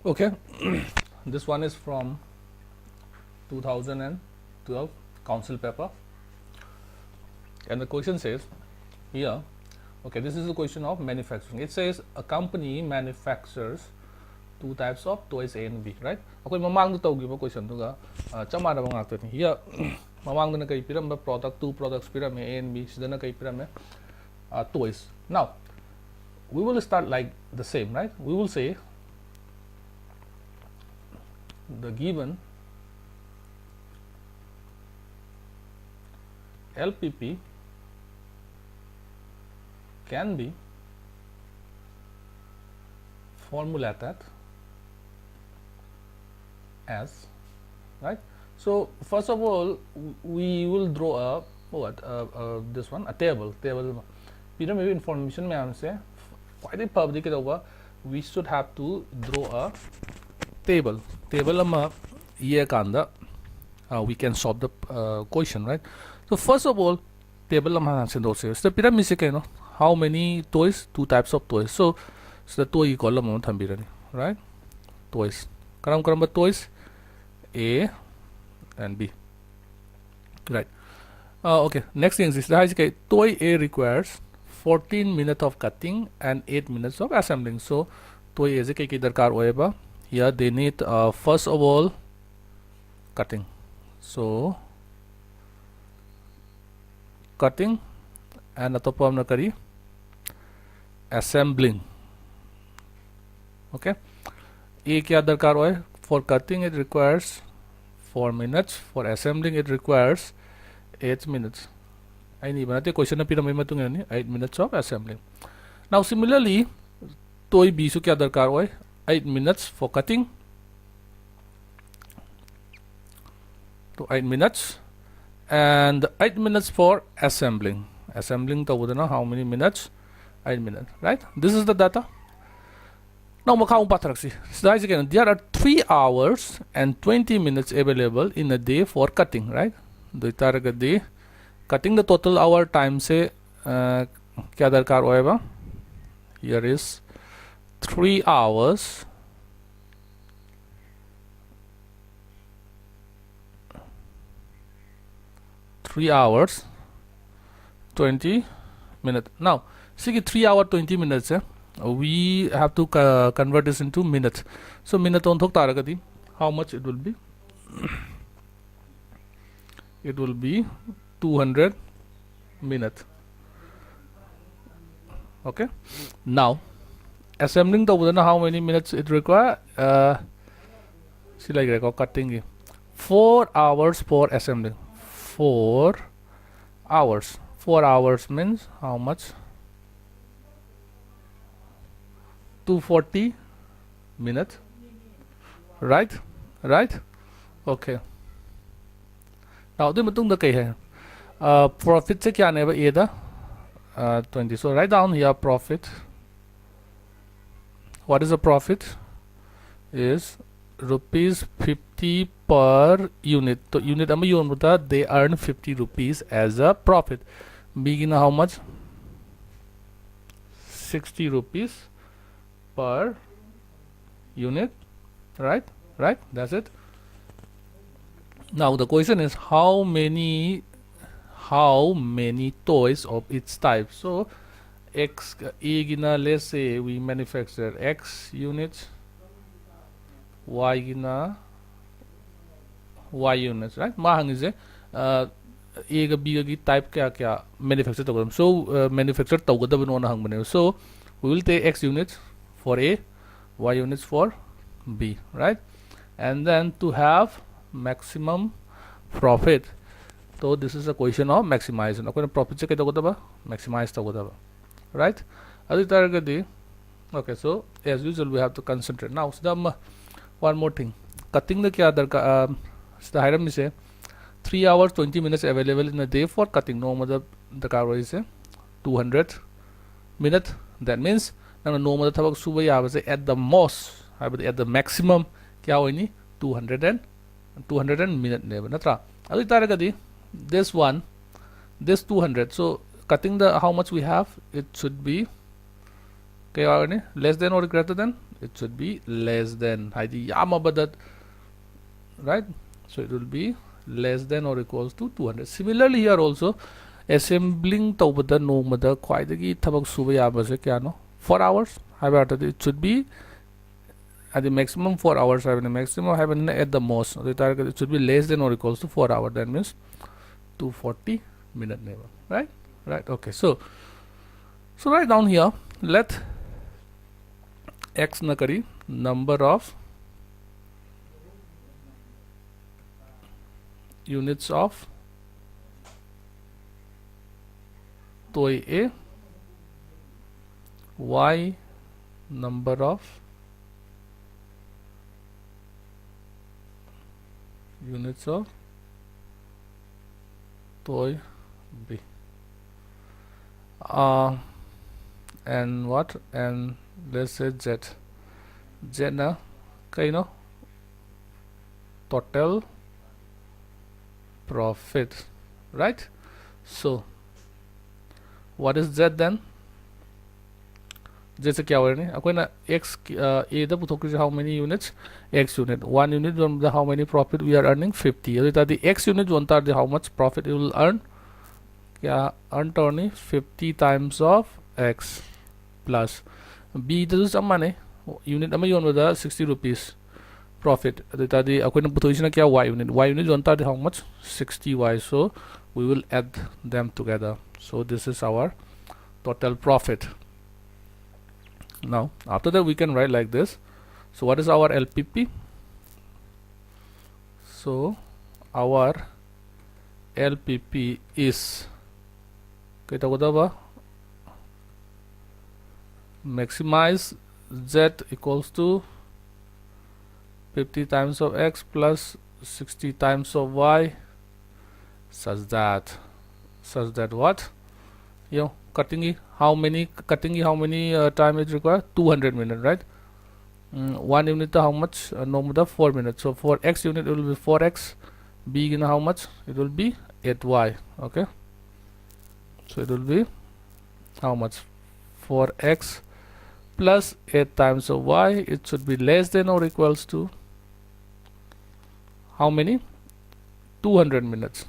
Okay, this one is from 2012 council paper, and the question says here, okay, this is the question of manufacturing. It says a company manufactures two types of toys A and B, right? Okay, mamang to give a question to ga chama da bang actor here mamang na kay piram product, two products piram A and B, sidana kay piram toys. Now we will start like the same, right? We will say the given LPP can be formulated as, right? So first of all, we will draw a this one, a table. Peter maybe information may say quite public over. We should have to draw a table. We can solve the question, right? So first of all, table the pyramid how many toys? Two types of toys. So the toy column right? Toys. Karam toys A and B. Right. Okay. Next thing is the toy A requires 14 minutes of cutting and 8 minutes of assembling. So toy A is a here they need first of all cutting. So cutting and assembling. Okay, A kya darkar hoye? For cutting it requires 4 minutes, for assembling it requires 8 minutes. I need question na 8 minutes of assembling. Now similarly, toy B so kya darkar hoye? 8 minutes for cutting, to 8 minutes, and 8 minutes for assembling. Assembling to how many minutes? 8 minutes, right? This is the data. Now there are 3 hours and 20 minutes available in a day for cutting, right? Cutting the total hour time say kya darkar hoega? Here is 3 hours (3 hours 20 minutes). Now see 3 hour 20 minutes we have to convert this into minutes. So minute on thok taragadi, how much it will be? It will be 200 minutes. Okay, now assembling the how many minutes it require? See like cutting 4 hours for assembling. 4 hours. 4 hours means how much? 240 minutes, right? Okay. Now the profit se kya neba A 20. So write down here profit. What is the profit? Is rupees 50 per unit. So unit they earn 50 rupees as a profit. Begin how much? 60 rupees per unit, right? That's it. Now the question is how many toys of each type. So X gina, let's say we manufacture X units, Y gina Y units, right? Mahang is A ga B ga type kya manufacture to. So manufacture to. So we will take X units for A, Y units for B, right? And then to have maximum profit, so this is a question of maximizing. Profit se maximize, right? Okay, so as usual we have to concentrate. Now one more thing, cutting the kya darkar the item is 3 hours 20 minutes available in a day for cutting. No matter the car is 200 minutes. That means no matter thabak suba ya at the most, at the maximum kya hoini 200 minute neba natra. Adu taragadi this one, this 200. So cutting the how much we have, it should be less than or greater than, it should be less than haidi yamabada, right? So it will be less than or equals to 200. Similarly here also, assembling tawbada nomada khwaidagi thabak suba yabase kyano 4 hours habata, it should be at the maximum 4 hours, having a maximum, having at the most, it should be less than or equals to 4 hours. That means 240 minute neighbor, right? Okay, so right down here, let x nakari number of units of toy a, y number of units of toy b, and what, and let's say z na total profit, right? So what is z then? जैसे क्या हो रहा है अकोना x a दा पुथोक्री how many units, x unit, 1 unit on the how many profit we are earning 50. So the x unit one tar the how much profit you will earn, क्या earn turning 50 times of x plus b the samane unit ama yon with 60 rupees profit. The akoina puthoi क्या y unit one tar the how much 60y. So we will add them together. So this is our total profit. Now after that we can write like this. So what is our LPP? So our LPP is maximize z equals to 50 times of x plus 60 times of y, such that what, cutting how many time it requires 200 minutes, right? 1 unit how much, no 4 minutes. So for x unit it will be 4x, b how much, it will be 8y. okay, so it will be how much, 4x plus 8 times of y, it should be less than or equals to how many, 200 minutes.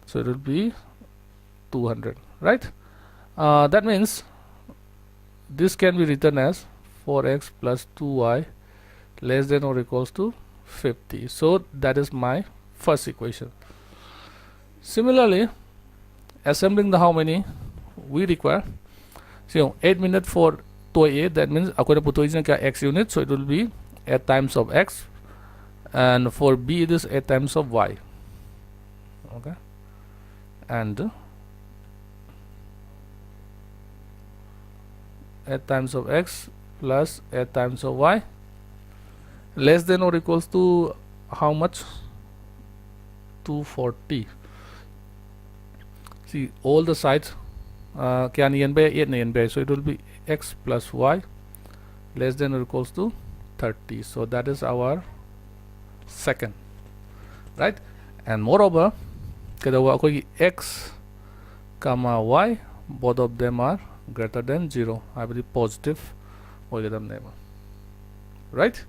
So it will be 200, right? That means this can be written as 4x plus 2y less than or equals to 50. So that is my first equation. Similarly, assembling the how many we require, so 8 minutes for toy a, that means according to x unit, so it will be 8 times of x, and for b it is 8 times of y. Okay, and 8 times of x plus 8 times of y less than or equals to how much, 240. See all the sides can n by 8 n by, so it will be x plus y less than or equals to 30. So that is our second, right? And moreover x comma y, both of them are greater than 0. I will be positive, right?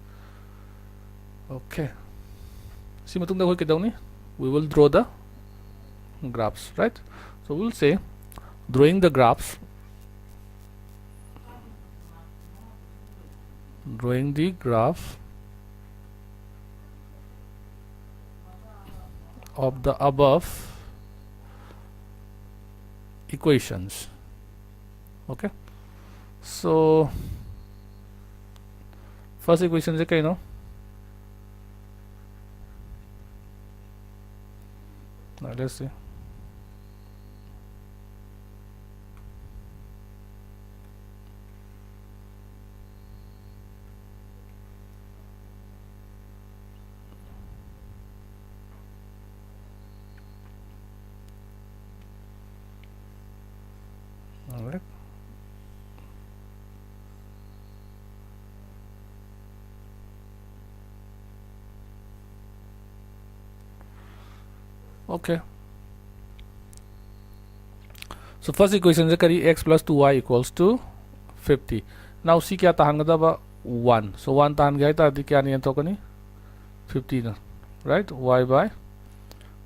Okay, see we will draw the graphs, right? So we will say drawing the graphs, drawing the graph of the above equations. Okay, so first equation is okay, now let's see. All right, okay, so first equation is x plus 2y equals to 50. now c kya tahangadaba 1 so 1 tahan gaya ta adi kya niyan tokani 15 right y by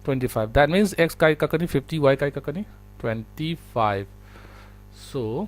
25 that means x kai kakani 50 y kai kakani 25 so